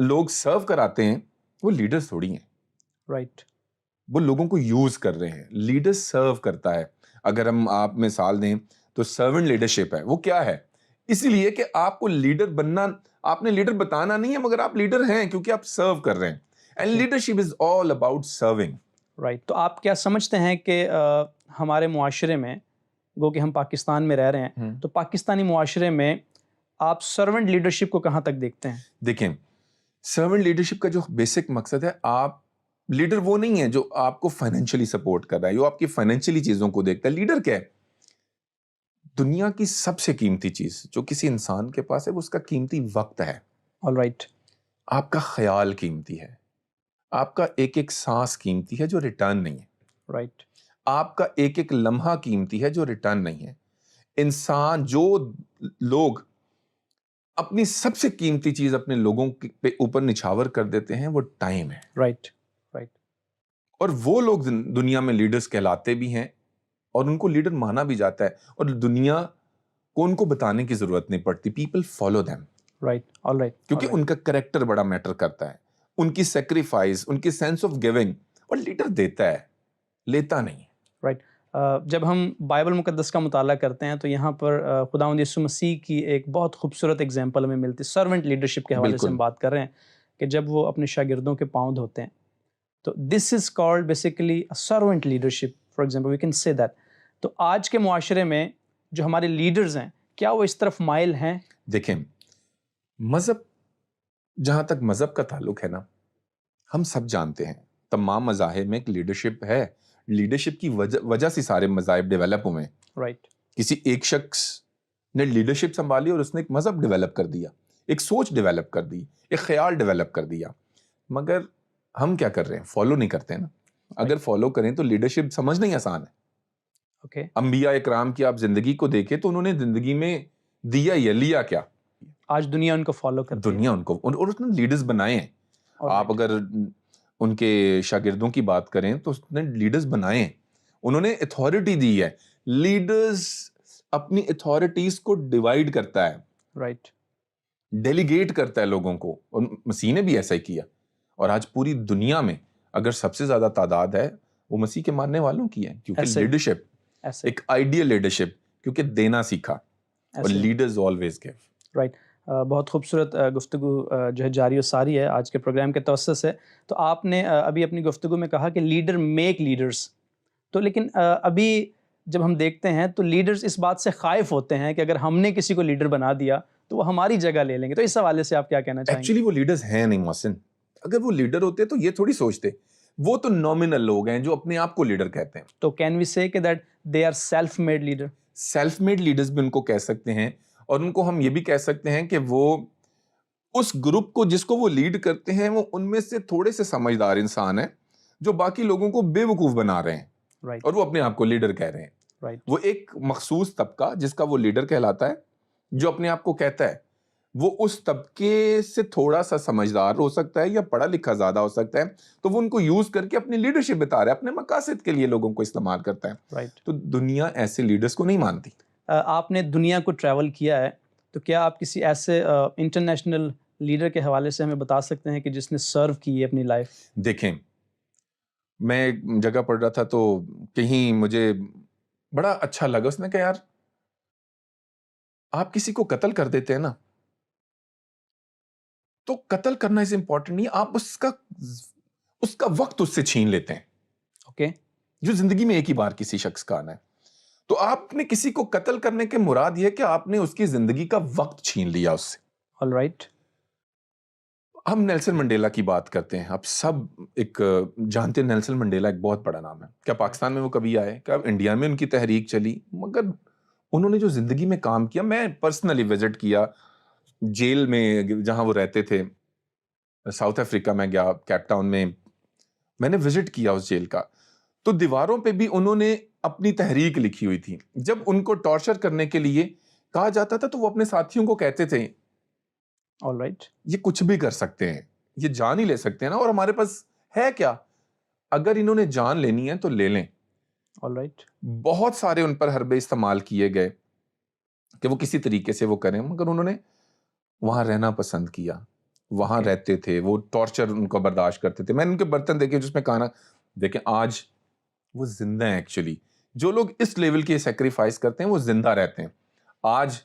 لوگ سرو کراتے ہیں وہ لیڈرز تھوڑی ہیں. رائٹ. وہ لوگوں کو یوز کر رہے ہیں. لیڈر سرو کرتا ہے. اگر ہم آپ مثال دیں تو سرونٹ لیڈرشپ ہے. وہ کیا ہے؟ اسی لیے کہ آپ کو لیڈر بننا, آپ نے لیڈر بتانا نہیں ہے, مگر آپ لیڈر ہیں کیونکہ آپ سرو کر رہے ہیں. And leadership is all about serving. Right. تو آپ کیا سمجھتے ہیں کہ ہمارے معاشرے میں, گو کہ ہم پاکستان میں رہ رہے ہیں, تو پاکستانی معاشرے میں آپ سرونٹ لیڈرشپ کو کہاں تک دیکھتے ہیں؟ دیکھیں, سرونٹ لیڈرشپ کا جو بیسک مقصد ہے, آپ لیڈر وہ نہیں ہے جو آپ کو فائنینشلی سپورٹ کر رہا ہے, جو آپ کی فائنینشلی چیزوں کو دیکھتا ہے. لیڈر کیا ہے؟ دنیا کی سب سے قیمتی چیز جو کسی انسان کے پاس ہے وہ اس کا قیمتی وقت ہے. All right. آپ کا خیال قیمتی ہے, آپ کا ایک ایک سانس قیمتی ہے جو ریٹرن نہیں ہے. رائٹ. آپ کا ایک ایک لمحہ قیمتی ہے جو ریٹرن نہیں ہے. انسان, جو لوگ اپنی سب سے قیمتی چیز اپنے لوگوں پہ اوپر نچھاور کر دیتے ہیں وہ ٹائم ہے. رائٹ. رائٹ. اور وہ لوگ دنیا میں لیڈرز کہلاتے بھی ہیں اور ان کو لیڈر مانا بھی جاتا ہے, اور دنیا کو ان کو بتانے کی ضرورت نہیں پڑتی. People follow them. Right. All right. کیونکہ ان کا کریکٹر بڑا میٹر کرتا ہے, ان کی سیکریفائس, ان کی سینس آف گیونگ. اور لیڈر دیتا ہے, لیتا نہیں. رائٹ. جب ہم بائبل مقدس کا مطالعہ کرتے ہیں تو یہاں پر خداوند یسوع مسیح کی ایک بہت خوبصورت اگزامپل ہمیں ملتی ہے. سرونٹ لیڈرشپ کے حوالے سے ہم بات کر رہے ہیں کہ جب وہ اپنے شاگردوں کے پاؤں دھوتے ہیں, تو this is called basically servant leadership, for example we can say that. تو آج کے معاشرے میں جو ہمارے لیڈرز ہیں, کیا وہ اس طرف مائل ہیں؟ دیکھیں, مذہب, جہاں تک مذہب کا تعلق ہے نا, ہم سب جانتے ہیں تمام مذاہب میں ایک لیڈرشپ ہے. لیڈرشپ کی وجہ سے سارے مذاہب ڈیولپ ہوئے. رائٹ. کسی ایک شخص نے لیڈرشپ سنبھالی اور اس نے ایک مذہب ڈیولپ کر دیا, ایک سوچ ڈیولپ کر دی, ایک خیال ڈیولپ کر دیا. مگر ہم کیا کر رہے ہیں؟ فالو نہیں کرتے ہیں نا. اگر فالو کریں تو لیڈرشپ سمجھنا ہی آسان ہے. اوکے. انبیاء اکرام کی آپ زندگی کو دیکھیں تو انہوں نے زندگی میں دیا یا لیا کیا؟ آج دنیا ان کو فالو کرتی ہے. دنیا ان کو, اور اس نے لیڈرز بنائے ہیں. آپ اگر ان کے شاگردوں کی بات کریں تو اس نے لیڈرز بنائے ہیں, انہوں نے اتھارٹی دی ہے. لیڈرز اپنی اتھارٹیز کو ڈیوائیڈ کرتا ہے. رائٹ. ڈیلیگیٹ کرتا ہے لوگوں کو, اور مسیح نے بھی ایسا ہی کیا. اور آج پوری دنیا میں اگر سب سے زیادہ تعداد ہے وہ مسیح کے ماننے والوں کی ہے, کیونکہ لیڈرشپ ایک آئیڈیل لیڈرشپ, کیونکہ دینا سیکھا. اور لیڈرز آلویز گیو. رائٹ. بہت خوبصورت گفتگو جو ہے جاری و ساری ہے آج کے پروگرام کے توسط سے. تو آپ نے ابھی اپنی گفتگو میں کہا کہ لیڈر میک لیڈرز, تو لیکن ابھی جب ہم دیکھتے ہیں تو لیڈرز اس بات سے خائف ہوتے ہیں کہ اگر ہم نے کسی کو لیڈر بنا دیا تو وہ ہماری جگہ لے لیں گے. تو اس حوالے سے آپ کیا کہنا چاہیں گے؟ ایکچولی وہ لیڈرز ہیں نہیں محسن. اگر وہ لیڈر ہوتے تو یہ تھوڑی سوچتے. وہ تو نومینل لوگ ہیں جو اپنے آپ کو لیڈر کہتے ہیں. تو کین وی سے کہ that they are self made leader? Self made leaders بھی ان کو کہہ سکتے ہیں, اور ان کو ہم یہ بھی کہہ سکتے ہیں کہ وہ اس گروپ کو جس کو وہ لیڈ کرتے ہیں وہ ان میں سے تھوڑے سے سمجھدار انسان ہیں جو باقی لوگوں کو بے وقوف بنا رہے ہیں. Right. اور وہ اپنے آپ کو لیڈر کہہ رہے ہیں. Right. وہ ایک مخصوص طبقہ جس کا وہ لیڈر کہلاتا ہے, جو اپنے آپ کو کہتا ہے, وہ اس طبقے سے تھوڑا سا سمجھدار ہو سکتا ہے یا پڑھا لکھا زیادہ ہو سکتا ہے, تو وہ ان کو یوز کر کے اپنی لیڈرشپ بتا رہا ہے, اپنے مقاصد کے لیے لوگوں کو استعمال کرتا ہے. Right. تو دنیا ایسے لیڈرز کو نہیں مانتی. آپ نے دنیا کو ٹریول کیا ہے, تو کیا آپ کسی ایسے انٹرنیشنل لیڈر کے حوالے سے ہمیں بتا سکتے ہیں کہ جس نے سرو کی ہے اپنی لائف؟ دیکھیں, میں ایک جگہ پڑھ رہا تھا تو کہیں مجھے بڑا اچھا لگا, اس نے کہا یار آپ کسی کو قتل کر دیتے ہیں نا, تو قتل کرنا اس امپورٹنٹ نہیں, آپ اس کا وقت اس سے چھین لیتے ہیں. اوکے. جو زندگی میں ایک ہی بار کسی شخص کا آنا ہے, تو آپ نے کسی کو قتل کرنے کے مراد یہ کہ آپ نے اس کی زندگی کا وقت چھین لیا اس سے. All right. ہم نیلسن منڈیلا کی بات کرتے ہیں, آپ سب ایک جانتے ہیں نیلسن منڈیلا ایک بہت بڑا نام ہے. کیا پاکستان میں وہ کبھی آئے؟ کیا انڈیا میں ان کی تحریک چلی؟ مگر انہوں نے جو زندگی میں کام کیا, میں پرسنلی وزٹ کیا جیل میں جہاں وہ رہتے تھے, ساؤتھ افریقہ میں گیا, کیپ ٹاؤن میں نے وزٹ کیا اس جیل کا. تو دیواروں پہ بھی انہوں نے اپنی تحریک لکھی ہوئی تھی. جب ان کو ٹارچر کرنے کے لیے کہا جاتا تھا تو وہ اپنے ساتھیوں کو کہتے تھے آل رائٹ, یہ کچھ بھی کر سکتے ہیں, یہ جان ہی لے سکتے ہیں نا, اور ہمارے پاس ہے کیا, اگر انہوں نے جان لینی ہے تو لے لیں. All right. بہت سارے ان پر حربے استعمال کیے گئے کہ وہ کسی طریقے سے وہ کریں, مگر انہوں نے وہاں رہنا پسند کیا. وہاں رہتے تھے, وہ ٹارچر ان کو برداشت کرتے تھے. میں نے ان کے برتن دیکھے جس میں کھانا, دیکھیں آج وہ زندہ ہیں. ایکچولی جو لوگ اس لیول کے سیکریفائس کرتے ہیں وہ زندہ رہتے ہیں. آج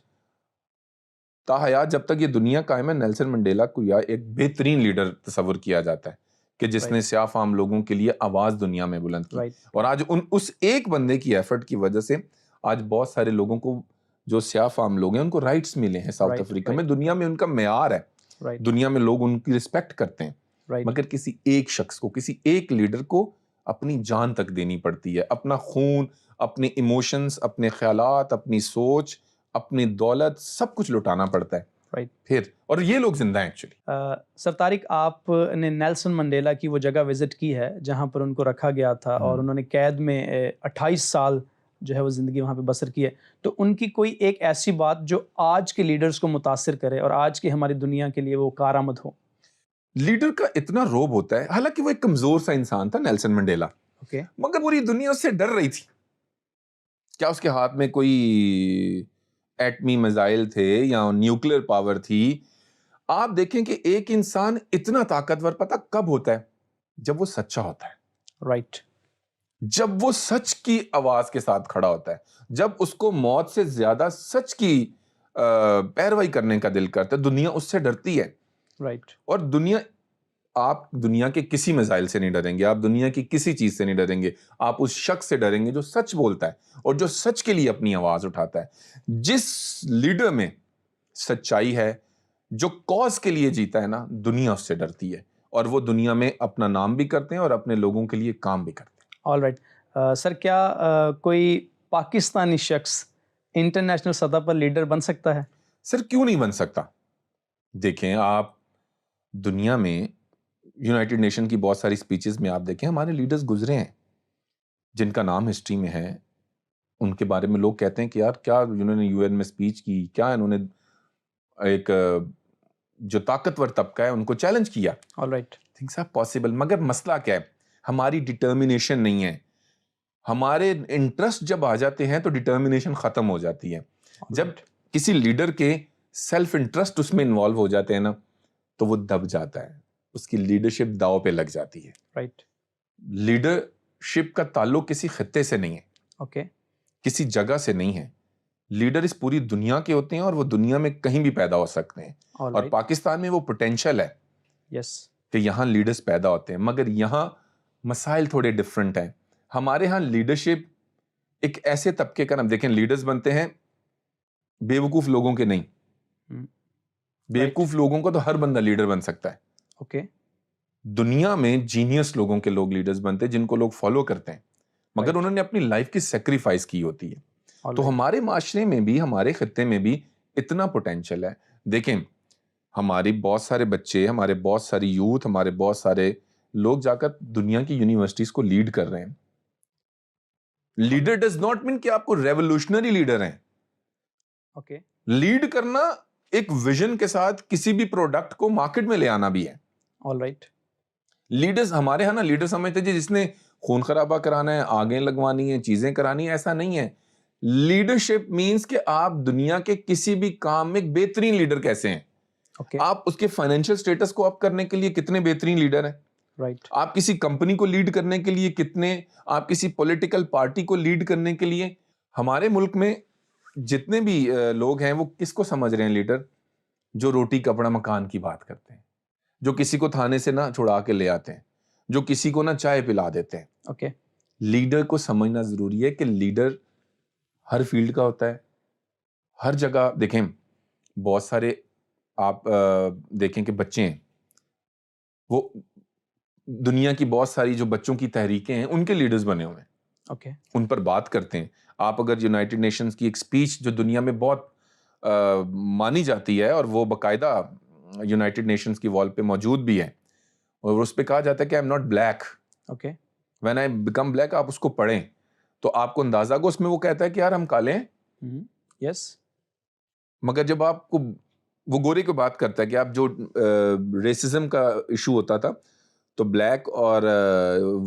تاحیات جب تک یہ دنیا قائم ہے, نیلسن منڈیلا کو یا ایک بہترین لیڈر تصور کیا جاتا ہے کہ جس نے سیاہ فام لوگوں کے لیے آواز دنیا میں بلند کی. اور آج اس ایک بندے کی ایفرٹ کی وجہ سے آج بہت سارے لوگوں کو, جو سیاہ فام لوگ ہیں, ان کو رائٹس ملے ہیں ساؤتھ افریقہ میں. دنیا میں ان کا معیار ہے, دنیا میں لوگ ان کی رسپیکٹ کرتے ہیں. مگر کسی ایک شخص کو, کسی ایک لیڈر کو اپنی جان تک دینی پڑتی ہے, اپنا خون, اپنے ایموشنز, اپنے خیالات, اپنی سوچ, اپنی دولت, سب کچھ لٹانا پڑتا ہے پھر. اور یہ لوگ زندہ ہیں ایکچولی. سر طارق, آپ نے نیلسن منڈیلا کی وہ جگہ وزٹ کی ہے جہاں پر ان کو رکھا گیا تھا اور انہوں نے قید میں 28 سال جو ہے وہ زندگی وہاں پہ بسر کی ہے. تو ان کی کوئی ایک ایسی بات جو آج کے لیڈرز کو متاثر کرے اور آج کی ہماری دنیا کے لیے وہ کارآمد ہو؟ لیڈر کا اتنا روب ہوتا ہے, حالانکہ وہ ایک کمزور سا انسان تھا نیلسن منڈیلا, مگر پوری دنیا اس سے ڈر رہی تھی. کیا اس کے ہاتھ میں کوئی ایٹمی میزائل تھے یا نیوکلیر پاور تھی؟ آپ دیکھیں کہ ایک انسان اتنا طاقتور پتہ کب ہوتا ہے؟ جب وہ سچا ہوتا ہے. جب وہ سچ کی آواز کے ساتھ کھڑا ہوتا ہے, جب اس کو موت سے زیادہ سچ کی پیروی کرنے کا دل کرتا ہے. دنیا اس سے ڈرتی ہے. اور آپ دنیا کے کسی میزائل سے نہیں ڈریں گے, آپ دنیا کی کسی چیز سے نہیں ڈریں گے, آپ اس شخص سے ڈریں گے جو سچ بولتا ہے اور جو سچ کے لیے اپنی آواز اٹھاتا ہے. جس لیڈر میں سچائی ہے, جو کاز کے لیے جیتا ہے نا, دنیا اس سے ڈرتی ہے, اور وہ دنیا میں اپنا نام بھی کرتے ہیں اور اپنے لوگوں کے لیے کام بھی کرتے ہیں. آل رائٹ سر, کیا کوئی پاکستانی شخص انٹرنیشنل سطح پر لیڈر بن سکتا ہے؟ سر کیوں نہیں بن سکتا؟ دیکھیں آپ دنیا میں یونائٹڈ نیشن کی بہت ساری سپیچز میں آپ دیکھیں ہمارے لیڈرز گزرے ہیں جن کا نام ہسٹری میں ہے. ان کے بارے میں لوگ کہتے ہیں کہ یار کیا انہوں نے یو این میں سپیچ کی, کیا انہوں نے ایک جو طاقتور طبقہ ہے ان کو چیلنج کیا. All right, things are possible. مگر مسئلہ کیا ہے؟ ہماری ڈٹرمینیشن نہیں ہے. ہمارے انٹرسٹ جب آ جاتے ہیں تو ڈٹرمینیشن ختم ہو جاتی ہے. جب کسی لیڈر کے سیلف انٹرسٹ اس میں انوالو ہو جاتے ہیں نا, تو وہ دب جاتا ہے, اس کی لیڈرشپ داؤ پہ لگ جاتی ہے. لیڈرشپ کا تعلق کسی خطے سے نہیں ہے, کسی جگہ سے نہیں ہے. لیڈر اس پوری دنیا کے ہوتے ہیں اور وہ دنیا میں کہیں بھی پیدا ہو سکتے ہیں. اور پاکستان میں وہ پوٹینشل ہے کہ یہاں لیڈرز پیدا ہوتے ہیں, مگر یہاں مسائل تھوڑے ڈیفرنٹ ہیں. ہمارے ہاں لیڈرشپ ایک ایسے طبقے کا نام, دیکھیں لیڈرز بنتے ہیں بے وقوف لوگوں کے نہیں. بے وقوف لوگوں کو تو ہر بندہ لیڈر بن سکتا ہے. دنیا میں جینیس لوگوں کے لوگ لیڈرز بنتے ہیں جن کو لوگ فالو کرتے ہیں, مگر انہوں نے اپنی لائف کی سیکریفائس کی ہوتی ہے. تو ہمارے معاشرے میں بھی, ہمارے خطے میں بھی اتنا پوٹینشل ہے. دیکھیں ہماری بہت سارے بچے, ہمارے بہت ساری یوتھ, ہمارے بہت سارے لوگ جا کر دنیا کی یونیورسٹیز کو لیڈ کر رہے ہیں. لیڈر ڈز ناٹ مین کہ آپ کو ریولوشنری لیڈر ہیں. لیڈ کرنا ایک ویژن کے ساتھ کسی بھی پروڈکٹ کو مارکیٹ میں لے آنا بھی ہے. آل رائٹ, لیڈرز ہمارے ہاں نا لیڈر سمجھتے ہیں جس نے خون خرابہ کرانا ہے, آگیں لگوانی ہے, چیزیں کرانی ہے. ایسا نہیں ہے. لیڈرشپ مینس کہ آپ دنیا کے کسی بھی کام میں ایک بہترین لیڈر کیسے ہیں. آپ اس کے فائنینشیل سٹیٹس کو اپ کرنے کے لیے کتنے بہترین لیڈر ہیں. آپ کسی کمپنی کو لیڈ کرنے کے لیے کتنے, آپ کسی پولیٹیکل پارٹی کو لیڈ کرنے کے لیے. ہمارے ملک میں جتنے بھی لوگ ہیں وہ کس کو سمجھ رہے ہیں لیڈر؟ جو روٹی کپڑا مکان کی بات کرتے ہیں, جو کسی کو تھانے سے نہ چھڑا کے لے آتے ہیں, جو کسی کو نہ چائے پلا دیتے ہیں. لیڈر کو سمجھنا ضروری ہے کہ لیڈر ہر فیلڈ کا ہوتا ہے, ہر جگہ. دیکھیں بہت سارے آپ دیکھیں کہ بچے ہیں, وہ دنیا کی بہت ساری جو بچوں کی تحریکیں ہیں ان کے لیڈرز بنے ہوئے ہیں. ان پر بات کرتے ہیں. آپ اگر یونائٹڈ نیشنز کی ایک سپیچ جو دنیا میں بہت مانی جاتی ہے اور وہ باقاعدہ یونائٹڈ نیشنز کی وال پہ موجود بھی ہے, اور اس پہ کہا جاتا ہے کہ I am not black, when I become black, آپ اس کو پڑھیں تو آپ کو اندازہ کو اس میں وہ کہتا ہے کہ یار ہم کالے ہیں. مگر جب آپ کو وہ گورے کو بات کرتا ہے کہ آپ جو ریسزم کا ایشو ہوتا تھا تو بلیک اور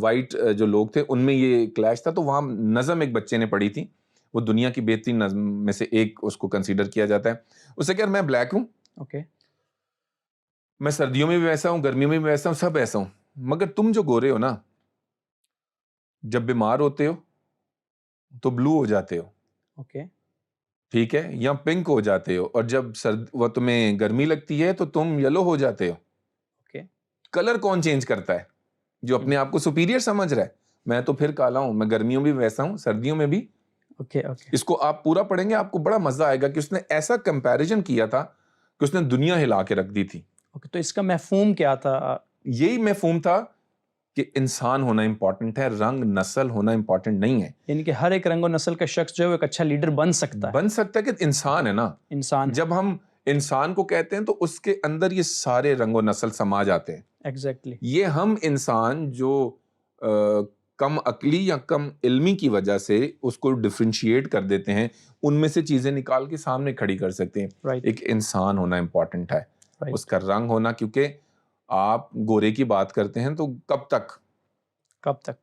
وائٹ جو لوگ تھے ان میں یہ کلیش تھا, تو وہاں نظم ایک بچے نے پڑھی تھی, وہ دنیا کی بہترین نظم میں سے ایک اس کو کنسیڈر کیا جاتا ہے. اس سے کہ میں بلیک ہوں, میں سردیوں میں بھی ویسا ہوں, گرمیوں میں بھی ویسا ہوں, سب ایسا ہوں. مگر تم جو گورے ہو نا, جب بیمار ہوتے ہو تو بلو ہو جاتے ہو, اوکے, ٹھیک ہے, یا پنک ہو جاتے ہو, اور جب وہ تمہیں گرمی لگتی ہے تو تم یلو ہو جاتے ہو. اوکے, کلر کون چینج کرتا ہے؟ جو اپنے آپ کو سپیریئر سمجھ رہا ہے. میں تو پھر کالا ہوں, میں گرمیوں میں بھی ویسا ہوں, سردیوں میں بھی. اوکے, اوکے, اس کو آپ پورا پڑھیں گے, آپ کو بڑا مزہ آئے گا کہ اس نے ایسا کمپیریزن کیا تھا کہ اس نے دنیا ہلا کے رکھ دی تھی. اوکے. تو اس کا مفہوم کیا تھا؟ یہی مفہوم تھا کہ انسان ہونا امپورٹنٹ ہے, رنگ نسل ہونا امپورٹنٹ نہیں ہے. یعنی کہ ہر ایک رنگ و نسل کا شخص جو ہے وہ ایک اچھا لیڈر بن سکتا ہے کہ انسان ہے نا. انسان جب ہم انسان کو کہتے ہیں تو اس کے اندر یہ سارے رنگ و نسل سما جاتے ہیں. ایگزیکٹلی. یہ ہم انسان جو کم عقلی یا کم علمی کی وجہ سے اس کو ڈفرینشیٹ کر دیتے ہیں, ان میں سے چیزیں نکال کے سامنے کھڑی کر سکتے ہیں. ایک انسان ہونا امپورٹنٹ ہے, اس کا رنگ ہونا. کیونکہ آپ گورے کی بات کرتے ہیں تو کب تک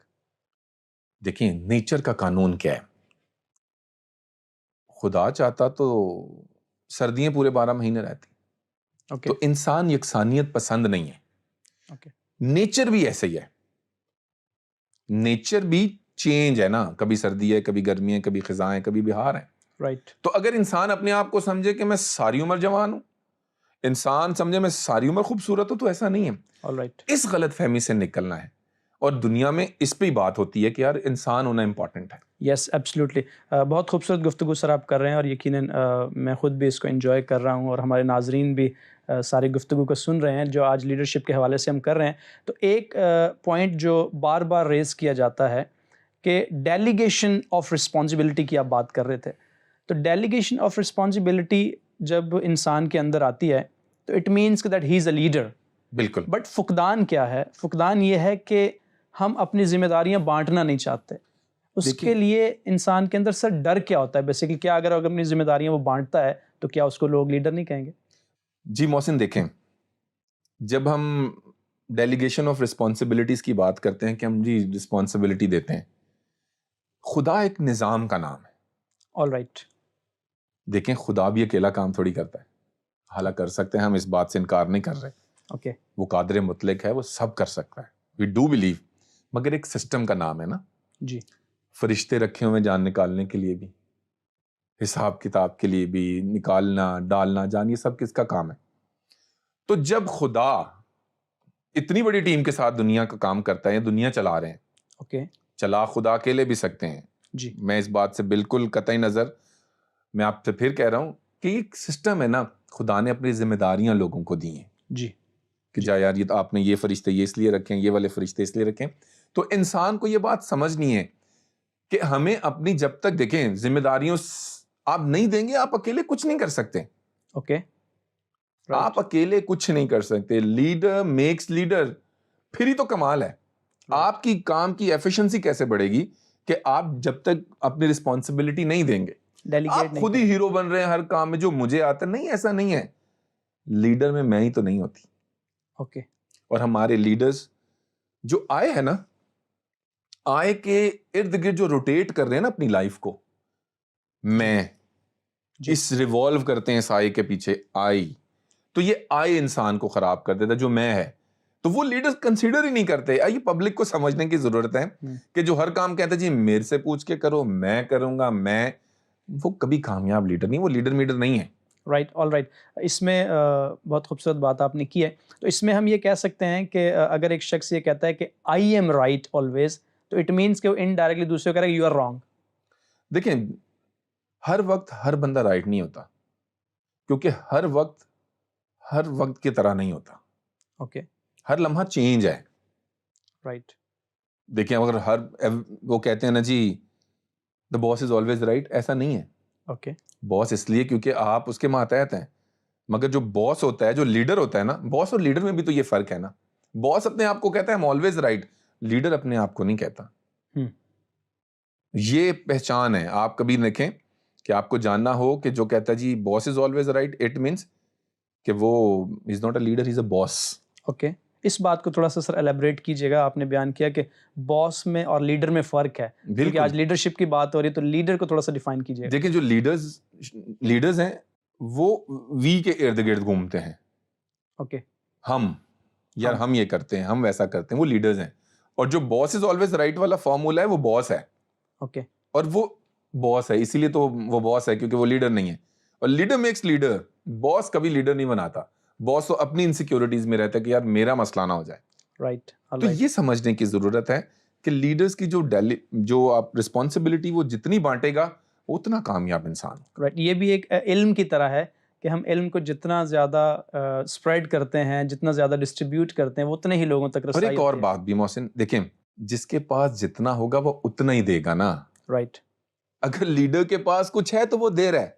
دیکھیں نیچر کا قانون کیا ہے. خدا چاہتا تو سردیاں پورے 12 مہینے رہتی. تو انسان یکسانیت پسند نہیں ہے. نیچر بھی ایسے ہی ہے, نیچر بھی چینج ہے نا, کبھی سردی ہے, کبھی گرمی ہے, کبھی خزاں ہے, کبھی بہار ہے. رائٹ. تو اگر انسان اپنے آپ کو سمجھے کہ میں ساری عمر جوان ہوں, انسان سمجھے میں ساری عمر خوبصورت ہوں, تو ایسا نہیں ہے. اس غلط فہمی سے نکلنا ہے, اور دنیا میں اس پہ ہی بات ہوتی ہے کہ یار انسان ہونا امپورٹنٹ ہے. یس, ایبسلیوٹلی. بہت خوبصورت گفتگو سر آپ کر رہے ہیں, اور یقیناً میں خود بھی اس کو انجوائے کر رہا ہوں, اور ہمارے ناظرین بھی ساری گفتگو کو سن رہے ہیں جو آج لیڈرشپ کے حوالے سے ہم کر رہے ہیں. تو ایک پوائنٹ جو بار بار ریز کیا جاتا ہے کہ ڈیلیگیشن آف رسپانسبلٹی کی آپ بات کر رہے تھے. تو ڈیلیگیشن آف رسپانسبلٹی جب انسان کے اندر آتی ہے تو it means that he is a leader. بالکل. بٹ فقدان کیا ہے؟ فقدان یہ ہے کہ ہم اپنی ذمہ داریاں بانٹنا نہیں چاہتے. اس کے لیے انسان کے اندر سر ڈر کیا ہوتا ہے بیسیکلی؟ کیا اگر اپنی ذمہ داریاں وہ بانٹتا ہے تو کیا اس کو لوگ لیڈر نہیں کہیں گے؟ جی محسن, دیکھیں, جب ہم ڈیلیگیشن آف رسپانسبلٹیز کی بات کرتے ہیں کہ ہم جی رسپانسبلٹی دیتے ہیں, خدا ایک نظام کا نام ہے. All right. دیکھیں خدا بھی اکیلا کام تھوڑی کرتا ہے, حالانکہ کر سکتے ہیں, ہم اس بات سے انکار نہیں کر رہے. اوکے. وہ قادر مطلق ہے, وہ سب کر سکتا ہے, وی ڈو بلیو. مگر ایک سسٹم کا نام ہے نا. جی. فرشتے رکھے ہوئے جان نکالنے کے لیے بھی, حساب کتاب کے لیے بھی, نکالنا ڈالنا جان, یہ سب کس کا کام ہے؟ تو جب خدا اتنی بڑی ٹیم کے ساتھ دنیا کا کام کرتا ہے, دنیا چلا رہے ہیں, اوکے, چلا خدا اکیلے بھی سکتے ہیں. جی. میں اس بات سے بالکل قطعی نظر, میں آپ سے پھر کہہ رہا ہوں کہ یہ سسٹم ہے نا, خدا نے اپنی ذمہ داریاں لوگوں کو دی ہیں. جی. کہ جا یار, یہ تو آپ نے یہ فرشتے یہ اس لیے رکھیں, یہ والے فرشتے اس لیے رکھیں. تو انسان کو یہ بات سمجھنی ہے کہ ہمیں اپنی, جب تک دیکھیں ذمہ داریوں آپ نہیں دیں گے, آپ اکیلے کچھ نہیں کر سکتے. اوکے. آپ اکیلے کچھ نہیں کر سکتے. لیڈر میکس لیڈر, پھر ہی تو کمال ہے. آپ کی کام کی ایفیشنسی کیسے بڑھے گی کہ آپ جب تک اپنی رسپانسبلٹی نہیں دیں گے, آپ خود ہی ہیرو بن رہے ہیں ہر کام میں, جو مجھے آتا نہیں, ایسا نہیں ہے. لیڈر میں ہی تو نہیں ہوتی. اوکے. اور ہمارے لیڈرز جو آئے ہیں نا, آئے کے ارد گرد جو روٹیٹ کر رہے ہیں نا اپنی لائف کو, میں اس ریوالو کرتے ہیں سائے کے پیچھے, آئی, تو یہ آئے انسان کو خراب کر دیتا جو میں ہے. تو وہ لیڈرز کنسیڈر ہی نہیں کرتے. یہ پبلک کو سمجھنے کی ضرورت ہے کہ جو ہر کام کہتا ہے جی میرے سے پوچھ کے کرو, میں کروں گا, وہ کبھی کامیاب لیڈر نہیں, وہ لیڈر نہیں ہے. رائٹ. All right. اس میں بہت خوبصورت بات آپ نے کی ہے. تو اس میں ہم یہ کہہ سکتے ہیں کہ اگر ایک شخص یہ کہتا ہے کہ آئی ایم رائٹ آلویز, تو اٹ مینس کہ وہ انڈائریکٹلی دوسرے کو کہہ رہا ہے کہ یو آر رانگ. دیکھیں ہر وقت ہر بندہ رائٹ نہیں ہوتا, کیونکہ ہر وقت کی طرح نہیں ہوتا. اوکے. ہر لمحہ چینج ہے. رائٹ. دیکھیں اگر وہ کہتے ہیں نا جی the boss is always right, ایسا نہیں ہے. اوکے. باس اس لیے کیونکہ آپ اس کے ماتحت ہیں, مگر جو باس ہوتا ہے, جو لیڈر ہوتا ہے نا, باس اور لیڈر میں بھی تو یہ فرق ہے نا. باس اپنے آپ کو کہتا ہے I'm always right, لیڈر اپنے آپ کو نہیں کہتا. یہ پہچان ہے. آپ کبھی دیکھیں کہ آپ کو جاننا ہو کہ جو کہتا ہے جی boss is always right, it means کہ وہ is not a leader, is a boss. Okay. اس بات کو تھوڑا سا سر ایلیبریٹ کیجیے گا. آپ نے بیان کیا کہ باس میں اور لیڈر میں فرق ہے, کیونکہ آج لیڈرشپ کی بات ہو رہی ہے, تو لیڈر کو تھوڑا سا ڈیفائن کیجیے. دیکھیں جو لیڈرز ہیں وہ وی کے ارد گرد گھومتے ہیں. اوکے. ہم یار ہم یہ کرتے ہیں, ہم ویسا کرتے ہیں, وہ لیڈرز ہیں. اور جو باس از آلویز رائٹ والا فارمولا ہے وہ باس ہے. اوکے, اور وہ باس ہے اسی لیے تو وہ باس ہے کیونکہ وہ لیڈر نہیں ہے. اور لیڈر میکس لیڈر. باس کبھی لیڈر نہیں بناتا. باس تو اپنی انسیکیورٹیز میں رہتا ہے کہ یار میرا مسئلہ نہ ہو جائے. رائٹ. تو یہ سمجھنے کی ضرورت ہے کہ لیڈرز کی جو آپ رسپانسبلٹی وہ جتنی بانٹے گا اتنا کامیاب انسان. رائٹ, یہ بھی ایک علم کی طرح ہے کہ ہم علم کو جتنا زیادہ اسپریڈ کرتے ہیں, جتنا زیادہ ڈسٹریبیوٹ کرتے ہیں, وہ اتنے ہی لوگوں تک اور رسائی. ایک اور بات بھی محسن دیکھیں, جس کے پاس جتنا ہوگا وہ اتنا ہی دے گا نا. رائٹ. اگر لیڈر کے پاس کچھ ہے تو وہ دے رہا ہے.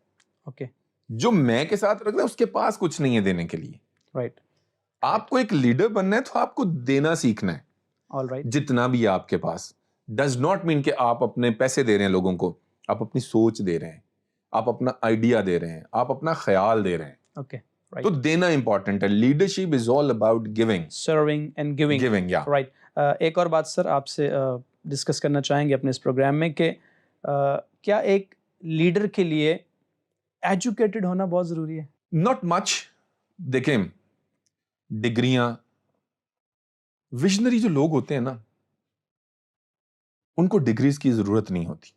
اوکے. جو میں کے ساتھ رکھ رہا ہے اس کے پاس کچھ نہیں ہے دینے کے لیے. رائٹ. آپ کو ایک لیڈر بننا ہے تو آپ کو دینا سیکھنا ہے. All right. جتنا بھی آپ کے پاس ڈز ناٹ مین کہ آپ اپنے پیسے دے رہے ہیں لوگوں کو. آپ اپنی سوچ دے رہے ہیں, آپ اپنا آئیڈیا دے رہے ہیں, آپ اپنا خیال دے رہے ہیں. اوکے. تو دینا امپورٹنٹ ہے. Leadership is all about giving, serving and giving. Giving. یا رائٹ. ایک اور بات سر آپ سے ڈسکس کرنا چاہیں گے اپنے اس پروگرام میں کہ کیا ایک لیڈر کے لیے ایجوکیٹڈ ہونا بہت ضروری ہے؟ Not much. دیکھیں ڈگریاں, ویژنری جو لوگ ہوتے ہیں نا ان کو ڈگریز کی ضرورت نہیں ہوتی.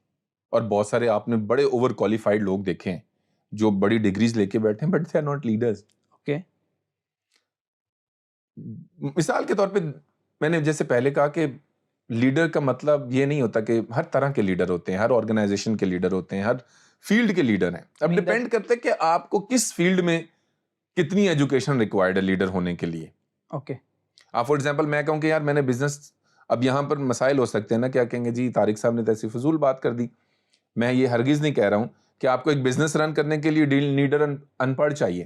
اور بہت سارے آپ نے بڑے اوور کوالیفائڈ لوگ دیکھے ہیں جو بڑی ڈگریز لے کے بیٹھے ہیں but they are not leaders. Okay. مثال کے طور پہ میں نے جیسے پہلے کہا کہ لیڈر کا مطلب یہ نہیں ہوتا کہ ہر طرح کے لیڈر ہوتے ہیں, ہر آرگنائزیشن کے لیڈر ہوتے ہیں, ہر فیلڈ کے لیڈر ہیں. اب ڈیپینڈ کرتا ہے کہ آپ کو کس فیلڈ میں کتنی ایجوکیشن ریکوائرڈ ہے لیڈر ہونے کے لیے. اوکے. آپ فار ایگزامپل میں کہوں کہ یار میں نے بزنس, اب یہاں پر مسائل ہو سکتے ہیں نا, کیا کہیں گے جی طارق صاحب نے تو ایسی فضول بات کر دی. میں یہ ہرگز نہیں کہہ رہا ہوں کہ آپ کو ایک بزنس رن کرنے کے لیے لیڈر ان پڑھ چاہیے.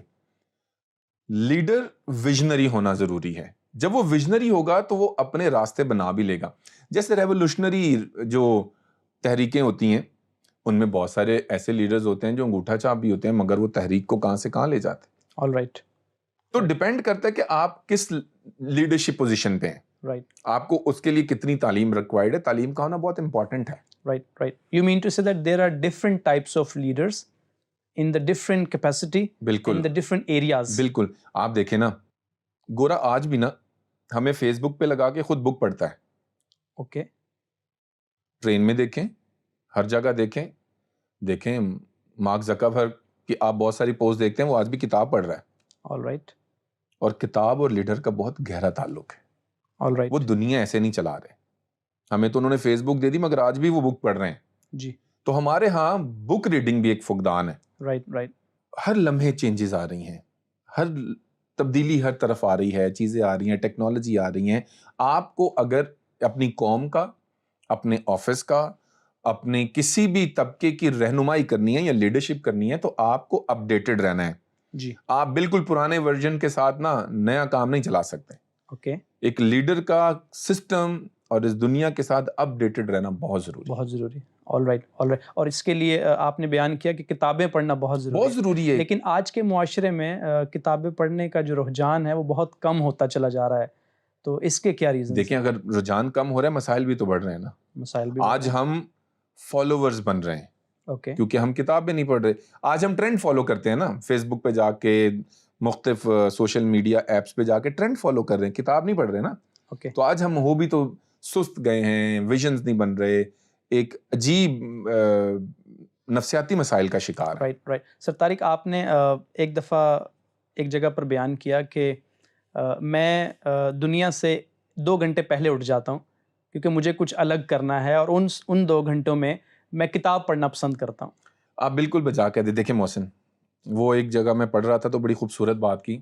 لیڈر ویژنری ہونا ضروری ہے. جب وہ ویژنری ہوگا تو وہ اپنے راستے بنا بھی لے گا. جیسے ریولوشنری جو تحریکیں ہوتی ہیں ان میں بہت سارے ایسے لیڈرز ہوتے ہیں جو انگوٹھا چاپ بھی ہوتے ہیں مگر وہ تحریک کو کہاں سے کہاں لے جاتے ہیں. All right. تو ڈیپینڈ کرتا ہے کہ آپ کس لیڈرشپ پوزیشن پہ ہیں. رائٹ. آپ کو اس کے لیے کتنی تعلیم ریکوائرڈ ہے. تعلیم کا ہونا بہت امپورٹنٹ ہے. Right, right. You mean to say that there are different types of leaders in the different capacity, بالکل, in the different areas. بالکل. آپ دیکھیں نا, گورا آج بھی نا ہمیں فیس بک پہ لگا کے خود بک پڑھتا ہے. اوکے. ٹرین میں دیکھیں, ہر جگہ دیکھیں مارک زکربرگ کی آپ بہت ساری پوسٹ دیکھتے ہیں, وہ آج بھی کتاب پڑھ رہا ہے. All right. اور کتاب اور لیڈر کا بہت گہرا تعلق ہے. All right. وہ دنیا ایسے نہیں چلا رہے. ہمیں تو انہوں نے فیس بک دے دی مگر آج بھی وہ بک پڑھ رہے ہیں. جی. تو ہمارے ہاں بک ریڈنگ بھی ایک فقدان ہے. Right, right. ہر لمحے چینجز آ رہی ہیں, ہر تبدیلی ہر طرف آ رہی ہے, چیزیں آ رہی ہیں, ٹیکنالوجی آ رہی ہیں. آپ کو اگر اپنی قوم کا, اپنے آفس کا, اپنے کسی بھی طبقے کی رہنمائی کرنی ہے یا لیڈرشپ کرنی ہے تو آپ کو اپ ڈیٹڈ رہنا ہے. جی. آپ بالکل پرانے ورژن کے ساتھ نا نیا کام نہیں چلا سکتے. اوکے. ایک لیڈر کا سسٹم اور اس دنیا کے ساتھ اپ ڈیٹڈ رہنا بہت ضروری, بہت ضروری. All right, all right. اور اس کے لیے آپ نے بیان کیا کہ کتابیں پڑھنا بہت ضروری ہے. لیکن آج کے معاشرے میں کتابیں پڑھنے کا جو رجحان ہے وہ بہت کم ہوتا چلا جا رہا ہے. تو اس کے کیا ریزن؟ دیکھیں اگر رجحان کم ہو رہا ہے مسائل بھی تو بڑھ رہے ہیں نا. مسائل بھی آج ہم فالوورز بن رہے ہیں. اوکے. کیونکہ ہم کتاب بھی نہیں پڑھ رہے. آج ہم ٹرینڈ فالو کرتے ہیں نا, فیس بک پہ جا کے, مختلف سوشل میڈیا ایپس پہ جا کے ٹرینڈ فالو کر رہے ہیں, کتاب نہیں پڑھ رہے نا. اوکے. تو آج ہم ہو بھی تو سست گئے ہیں, ویژنز نہیں بن رہے, ایک عجیب نفسیاتی مسائل کا شکار. Right, right. سر طارق, آپ نے ایک دفعہ ایک جگہ پر بیان کیا کہ میں دنیا سے 2 گھنٹے پہلے اٹھ جاتا ہوں کیونکہ مجھے کچھ الگ کرنا ہے اور ان 2 گھنٹوں میں میں کتاب پڑھنا پسند کرتا ہوں. آپ بالکل بجا کے دیکھیں محسن, وہ ایک جگہ میں پڑھ رہا تھا تو بڑی خوبصورت بات کی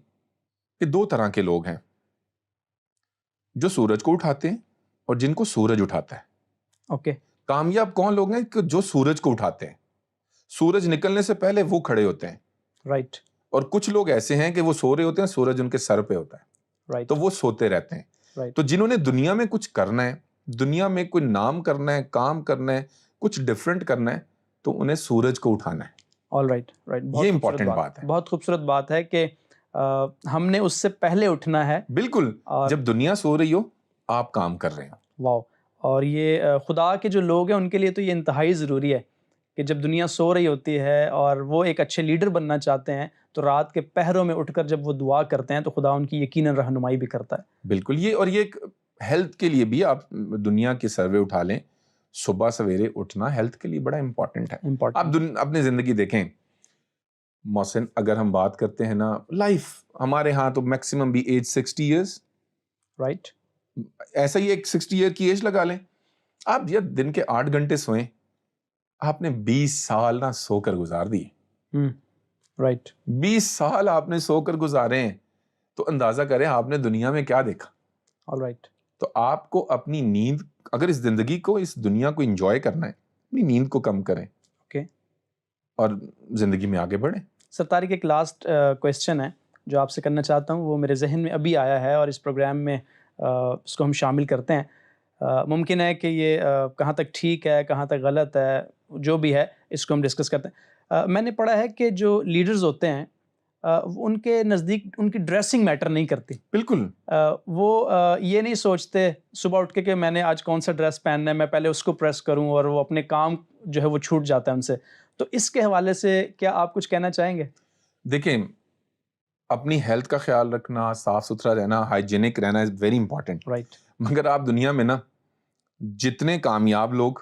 کہ 2 طرح کے لوگ ہیں, جو سورج کو اٹھاتے ہیں اور جن کو سورج اٹھاتا ہے. اوکے. کامیاب کون لوگ ہیں کہ جو سورج کو اٹھاتے ہیں, سورج نکلنے سے پہلے وہ کھڑے ہوتے ہیں. رائٹ. اور کچھ لوگ ایسے ہیں کہ وہ سو رہے ہوتے ہیں, سورج ان کے سر پہ ہوتا ہے. رائٹ. تو وہ سوتے رہتے ہیں. رائٹ. تو جنہوں نے دنیا میں کچھ کرنا ہے, دنیا میں کوئی نام کرنا ہے, کام کرنا ہے, کچھ ڈفرینٹ کرنا ہے, تو انہیں سورج کو اٹھانا ہے. All right, right. یہ امپورٹنٹ بات ہے, بہت خوبصورت بات ہے کہ ہم نے اس سے پہلے اٹھنا ہے. بالکل. جب دنیا سو رہی ہو آپ کام کر رہے ہیں. واو. اور یہ خدا کے جو لوگ ہیں ان کے لیے تو یہ انتہائی ضروری ہے کہ جب دنیا سو رہی ہوتی ہے اور وہ ایک اچھے لیڈر بننا چاہتے ہیں تو رات کے پہروں میں اٹھ کر جب وہ دعا کرتے ہیں تو خدا ان کی یقیناً رہنمائی بھی کرتا ہے. بالکل. یہ ایک ہیلتھ کے لیے بھی آپ دنیا کے سروے اٹھا لیں, صبح سویرے اٹھنا ہیلتھ کے لیے بڑا امپورٹنٹ ہے. آپ اپنی زندگی دیکھیں محسن, اگر ہم بات کرتے ہیں نا لائف, ہمارے ہاں تو میکسیمم بھی ایج 60 ایئرس, رائٹ, ایسا ہی ایک 60 ایئر کی ایج لگا لیں. آپ یہ دن کے 8 گھنٹے سوئیں, آپ نے 20 سال نہ سو کر گزار دیے. رائٹ, 20 سال آپ نے سو کر گزارے ہیں, تو اندازہ کریں آپ نے دنیا میں کیا دیکھا. رائٹ. تو آپ کو اپنی نیند, اگر اس زندگی کو, اس دنیا کو انجوائے کرنا ہے, اپنی نیند کو کم کریں اور زندگی میں آگے بڑھیں. سر طارق, ایک لاسٹ کویسچن ہے جو آپ سے کرنا چاہتا ہوں, وہ میرے ذہن میں ابھی آیا ہے اور اس پروگرام میں اس کو ہم شامل کرتے ہیں. ممکن ہے کہ یہ کہاں تک ٹھیک ہے, کہاں تک غلط ہے, جو بھی ہے اس کو ہم ڈسکس کرتے ہیں. میں نے پڑھا ہے کہ جو لیڈرز ہوتے ہیں ان کے نزدیک ان کی ڈریسنگ میٹر نہیں کرتی. بالکل. وہ یہ نہیں سوچتے صبح اٹھ کے کہ میں نے آج کون سا ڈریس پہننا ہے, میں پہلے اس کو پریس کروں, اور وہ اپنے کام جو ہے وہ چھوٹ جاتا ہے ان سے. تو اس کے حوالے سے کیا آپ کچھ کہنا چاہیں گے؟ دیکھیں, اپنی ہیلتھ کا خیال رکھنا, صاف ستھرا رہنا, ہائیجینک رہنا از ویری امپورٹنٹ. رائٹ. مگر آپ دنیا میں نا جتنے کامیاب لوگ,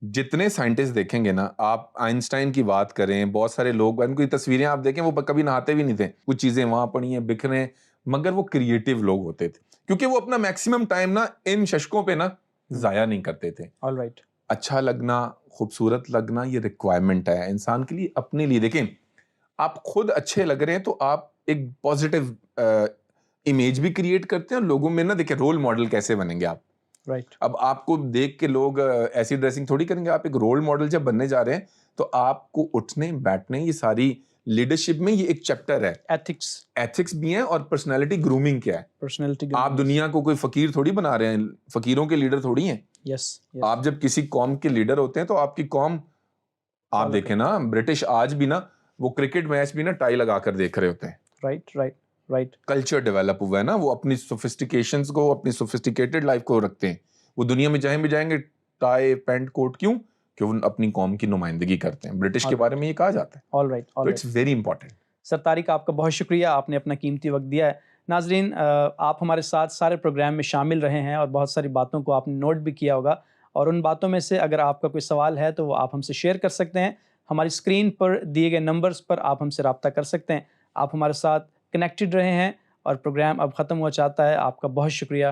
جتنے سائنٹسٹ دیکھیں گے نا, آپ آئنسٹائن کی بات کریں, بہت سارے لوگ, ان کی تصویریں آپ دیکھیں, وہ کبھی نہاتے بھی نہیں تھے, کچھ چیزیں وہاں پڑی ہیں بکھرے, مگر وہ کریٹیو لوگ ہوتے تھے, کیونکہ وہ اپنا میکسیمم ٹائم نا ان ششکوں پہ نا ضائع نہیں کرتے تھے. All right. اچھا لگنا, خوبصورت لگنا, یہ ریکوائرمنٹ ہے انسان کے لیے, اپنے لیے. دیکھیں, آپ خود اچھے لگ رہے ہیں تو آپ ایک پازیٹیو امیج بھی کریٹ کرتے ہیں, اور لوگوں میں نا دیکھیں رول ماڈل کیسے بنیں گے آپ. رائٹ. اب آپ کو دیکھ کے لوگ ایسی ڈریسنگ تھوڑی کریں گے. آپ ایک رول ماڈل جب بننے جا رہے ہیں تو آپ کو اٹھنے بیٹھنے, یہ ساری لیڈرشپ میں یہ ایک چیپٹر ہے. ایتھکس بھی ہیں, اور پرسنالٹی گرومنگ کیا ہے. پرسنالٹی. آپ دنیا کو کوئی فقیر تھوڑی بنا رہے ہیں, فقیروں کے لیڈر تھوڑی ہیں. آپ جب کسی قوم کے لیڈر ہوتے ہیں تو آپ کی قوم, آپ دیکھیں نا برٹش آج بھی نا وہ کرکٹ میچ بھی نا ٹائی لگا کر دیکھ رہے ہوتے ہیں. Right. Right. Right. Culture develop ہوا ہے نا, وہ اپنی سوفسٹیکیشنز کو, اپنی سوفسٹیکیٹڈ لائف کو رکھتے ہیں. وہ دنیا میں جہیں بھی جائیں گے ٹائی پینٹ کوٹ, کیوں؟ کہ وہ اپنی قوم کی نمائندگی کرتے ہیں. برٹش کے بارے میں یہ کہا جاتا ہے. All right. تو اٹس ویری امپورٹنٹ. سر طارق, آپ کا بہت شکریہ, آپ نے اپنا قیمتی وقت دیا ہے. ناظرین, آپ ہمارے ساتھ سارے پروگرام میں شامل رہے ہیں اور بہت ساری باتوں کو آپ نے نوٹ بھی کیا ہوگا, اور ان باتوں میں سے اگر آپ کا کوئی سوال ہے تو وہ آپ ہم سے شیئر کر سکتے ہیں. ہماری اسکرین پر دیے گئے نمبرز پر آپ ہم سے رابطہ کر سکتے ہیں. آپ ہمارے ساتھ کنیکٹڈ رہے ہیں, اور پروگرام اب ختم ہوا چاہتا ہے. آپ کا بہت شکریہ.